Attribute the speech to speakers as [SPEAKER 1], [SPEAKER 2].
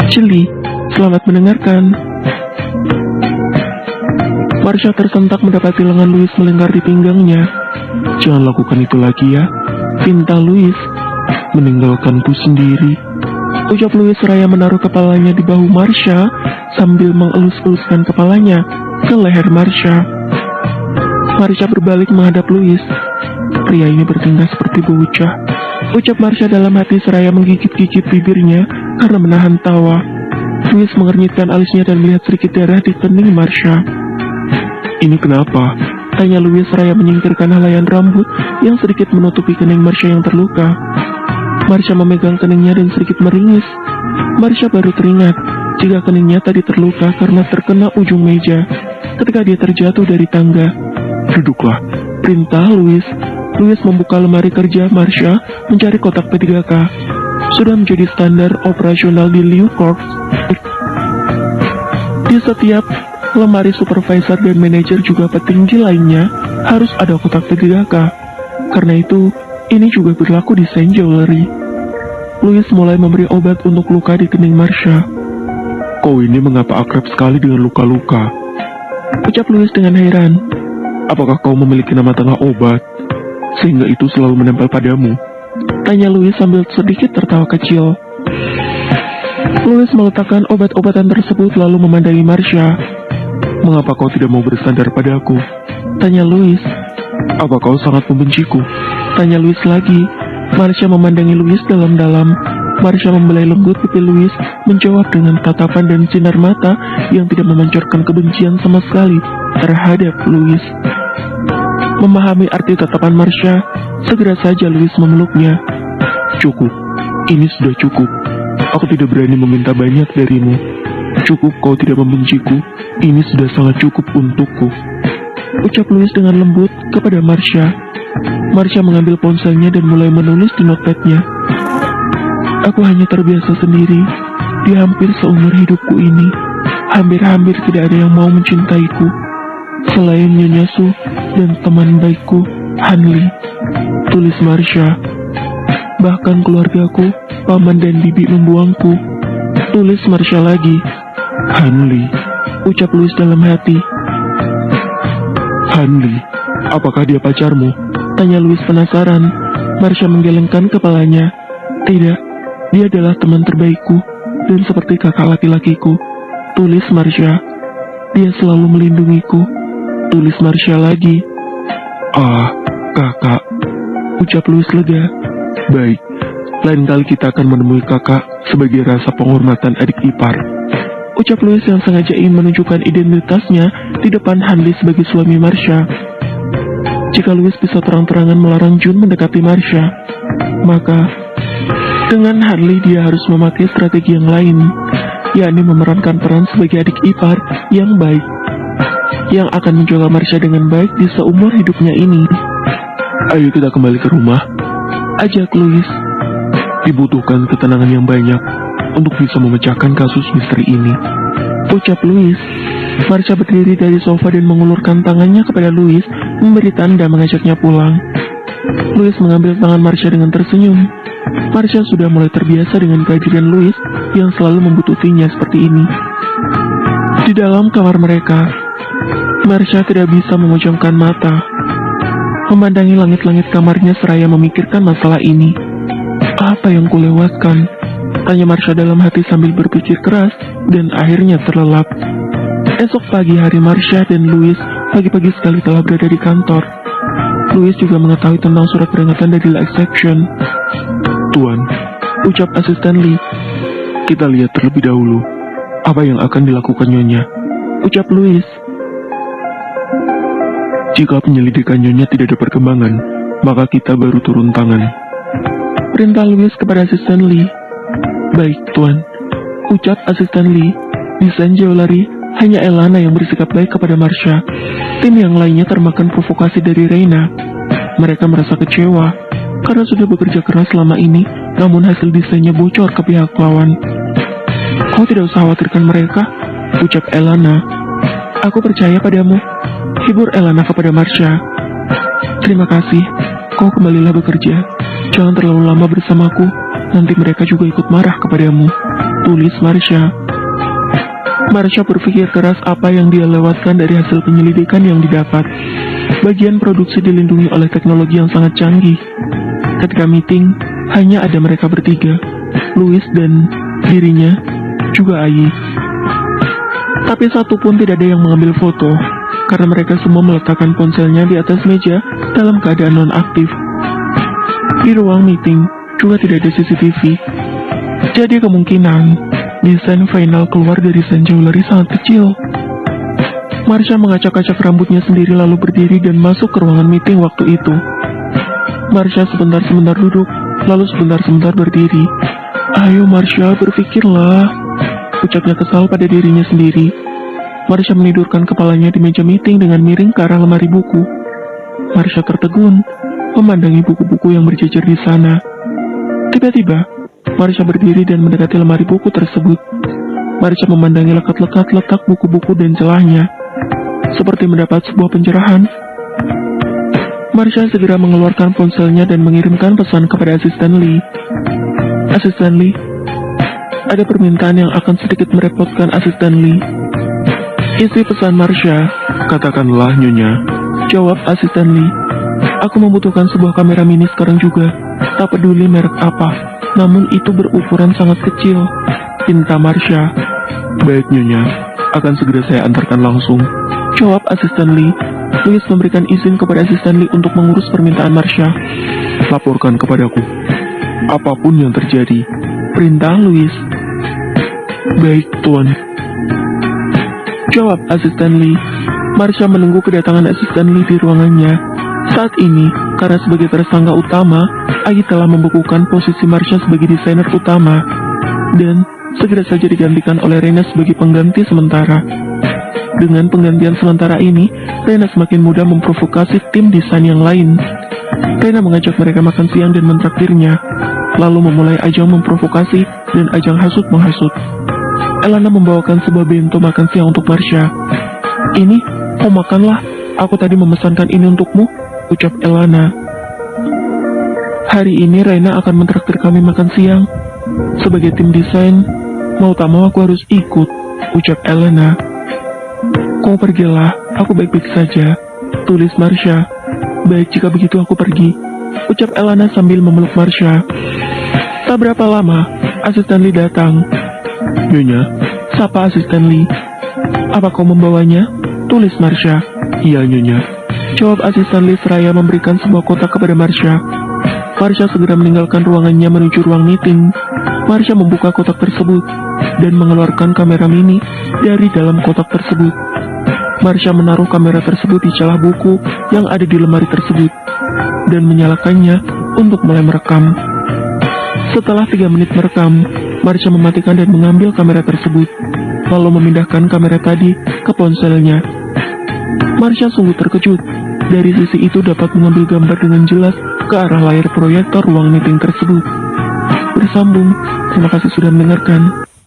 [SPEAKER 1] Chili, selamat mendengarkan. Marsha tersentak mendapati lengan Louis melingkar di pinggangnya. Jangan lakukan itu lagi ya, pinta Louis. Meninggalkanku sendiri. Ucap Louis seraya menaruh kepalanya di bahu Marsha sambil mengelus-eluskan kepalanya ke leher Marsha. Marsha berbalik menghadap Louis. Pria ini bertingkah seperti bocah, ucap Marsha dalam hati seraya menggigit-gigit bibirnya karena menahan tawa. Louis mengernyitkan alisnya dan melihat sedikit darah di kening Marsha. Ini kenapa? Tanya Louis seraya menyingkirkan helaian rambut yang sedikit menutupi kening Marsha yang terluka. Marsha memegang keningnya dan sedikit meringis. Marsha baru teringat jika keningnya tadi terluka karena terkena ujung meja ketika dia terjatuh dari tangga. Duduklah, perintah Louis. Louis membuka lemari kerja Marsha mencari kotak P3K. Sudah menjadi standar operasional di Liu Corps. Di setiap lemari supervisor dan manajer juga petinggi lainnya harus ada kotak P3K. Karena itu, ini juga berlaku di Saint Jewelry. Louis mulai memberi obat untuk luka di kening Marsha. Kau ini mengapa akrab sekali dengan luka-luka? Ucap Louis dengan heran. Apakah kau memiliki nama tengah obat sehingga itu selalu menempel padamu? Tanya Louis sambil sedikit tertawa kecil. Louis meletakkan obat-obatan tersebut lalu memandangi Marsha. Mengapa kau tidak mau bersandar padaku? Tanya Louis. Apa kau sangat membenciku? Tanya Louis lagi. Marsha memandangi Louis dalam-dalam. Marsha membelai lembut pipi Louis, menjawab dengan tatapan dan sinar mata yang tidak memancarkan kebencian sama sekali terhadap Louis. Memahami arti tatapan Marsha, segera saja Louis memeluknya. Cukup, ini sudah cukup. Aku tidak berani meminta banyak darimu. Cukup kau tidak membenciku, ini sudah sangat cukup untukku. Ucap Louis dengan lembut kepada Marsha. Marsha mengambil ponselnya dan mulai menulis di notepadnya. Aku hanya terbiasa sendiri di hampir seumur hidupku ini. Hampir-hampir tidak ada yang mau mencintaiku selain Nyonya Su dan teman baikku, Hanli. Tulis Marsha. Bahkan keluargaku, paman dan bibi membuangku. Tulis Marsha lagi. Hanli. Ucap Louis dalam hati. Hanli, apakah dia pacarmu? Tanya Louis penasaran. Marsha menggelengkan kepalanya. Tidak, dia adalah teman terbaikku dan seperti kakak laki-lakiku. Tulis Marsha. Dia selalu melindungiku. Tulis Marsha lagi. Ah, kakak. Ucap Louis lega. Baik, lain kali kita akan menemui kakak sebagai rasa penghormatan adik ipar. Ucap Louis yang sengaja ingin menunjukkan identitasnya di depan Hanli sebagai suami Marsha. Jika Louis bisa terang-terangan melarang Jun mendekati Marsha, maka dengan Hanli dia harus memakai strategi yang lain, yakni memerankan peran sebagai adik ipar yang baik, yang akan menjaga Marsha dengan baik di seumur hidupnya ini. Ayo kita kembali ke rumah, ajak Louis. Dibutuhkan ketenangan yang banyak untuk bisa memecahkan kasus misteri ini. Ucap Louis. Marsha berdiri dari sofa dan mengulurkan tangannya kepada Louis, memberi tanda mengajaknya pulang. Louis mengambil tangan Marsha dengan tersenyum. Marsha sudah mulai terbiasa dengan kehadiran Louis yang selalu membututinya seperti ini. Di dalam kamar mereka, Marsha tidak bisa memejamkan mata, memandangi langit-langit kamarnya seraya memikirkan masalah ini. Apa yang kulewatkan? Tanya Marsha dalam hati sambil berpikir keras dan akhirnya terlelap. Esok pagi hari Marsha dan Louis pagi-pagi sekali telah berada di kantor. Louis juga mengetahui tentang surat peringatan dari La Exception. Tuan, ucap asisten Lee. Kita lihat terlebih dahulu apa yang akan dilakukan Nyonya. Ucap Louis. Jika penyelidikan Nyonya tidak ada perkembangan, maka kita baru turun tangan. Perintah Louis kepada asisten Lee. Baik, Tuan. Ucap asisten Lee. Di Saint Jewelry, hanya Elana yang bersikap baik kepada Marsha. Tim yang lainnya termakan provokasi dari Reina. Mereka merasa kecewa karena sudah bekerja keras selama ini, namun hasil desainnya bocor ke pihak lawan. Kau tidak usah khawatirkan mereka, ucap Elana. Aku percaya padamu. Hibur Elana kepada Marsha. Terima kasih. Kau kembalilah bekerja. Jangan terlalu lama bersamaku. Nanti mereka juga ikut marah kepadamu. tulis Marsha. Marsha berpikir keras apa yang dia lewatkan dari hasil penyelidikan yang didapat. Bagian produksi dilindungi oleh teknologi yang sangat canggih. Ketika meeting, hanya ada mereka bertiga, Louis dan dirinya, juga Ai. Tapi satu pun tidak ada yang mengambil foto, karena mereka semua meletakkan ponselnya di atas meja dalam keadaan non-aktif. Di ruang meeting juga tidak ada CCTV. Jadi kemungkinan desain final keluar dari St. Jewelry sangat kecil. Marsha mengacak-acak rambutnya sendiri lalu berdiri dan masuk ke ruangan meeting waktu itu. Marsha sebentar-sebentar duduk, lalu sebentar-sebentar berdiri. Ayo Marsha, berpikirlah, ucapnya kesal pada dirinya sendiri. Marsha menidurkan kepalanya di meja meeting dengan miring ke arah lemari buku. Marsha tertegun, memandangi buku-buku yang berjejer di sana. Tiba-tiba, Marsha berdiri dan mendekati lemari buku tersebut. Marsha memandangi lekat-lekat letak buku-buku dan celahnya. Seperti mendapat sebuah pencerahan, Marsha segera mengeluarkan ponselnya dan mengirimkan pesan kepada asisten Lee. Asisten Lee, ada permintaan yang akan sedikit merepotkan asisten Lee. Isi pesan Marsha, katakanlah Nyonya. Jawab asisten Lee. Aku membutuhkan sebuah kamera mini sekarang juga. Tak peduli merek apa, namun itu berukuran sangat kecil. Pinta Marsha. Baik Nyonya, akan segera saya antarkan langsung. Jawab asisten Lee. Louis memberikan izin kepada asisten Lee untuk mengurus permintaan Marsha. Laporkan kepadaku apapun yang terjadi. Perintah Louis. Baik Tuan. Jawab asisten Lee. Marsha menunggu kedatangan asisten Lee di ruangannya. Saat ini, karena sebagai tersangka utama, Ai telah membekukan posisi Marsha sebagai desainer utama, dan segera saja digantikan oleh Rena sebagai pengganti sementara. Dengan penggantian sementara ini, Rena semakin mudah memprovokasi tim desain yang lain. Rena mengajak mereka makan siang dan mentraktirnya, lalu memulai ajang memprovokasi dan ajang hasut-menghasut. Elana membawakan sebuah bento makan siang untuk Marsha. Ini, kau makanlah, aku tadi memesankan ini untukmu, ucap Elana. Hari ini Rena akan mentraktir kami makan siang. Sebagai tim desain, mau tak mau aku harus ikut, ucap Elana. Kau pergilah, aku baik-baik saja, tulis Marsha. Baik jika begitu aku pergi, ucap Elana sambil memeluk Marsha. Tak berapa lama, asisten Lee datang. Nyonya, sapa asisten Lee. Apa kau membawanya? Tulis Marsha. Iya Nyonya. Jawab asisten Lee seraya memberikan sebuah kotak kepada Marsha. Marsha segera meninggalkan ruangannya menuju ruang meeting. Marsha membuka kotak tersebut dan mengeluarkan kamera mini dari dalam kotak tersebut. Marsha menaruh kamera tersebut di celah buku yang ada di lemari tersebut dan menyalakannya untuk mulai merekam. Setelah 3 menit merekam, Marsha mematikan dan mengambil kamera tersebut, lalu memindahkan kamera tadi ke ponselnya. Marsha sungguh terkejut. Dari sisi itu dapat mengambil gambar dengan jelas ke arah layar proyektor ruang meeting tersebut. Bersambung, terima kasih sudah mendengarkan.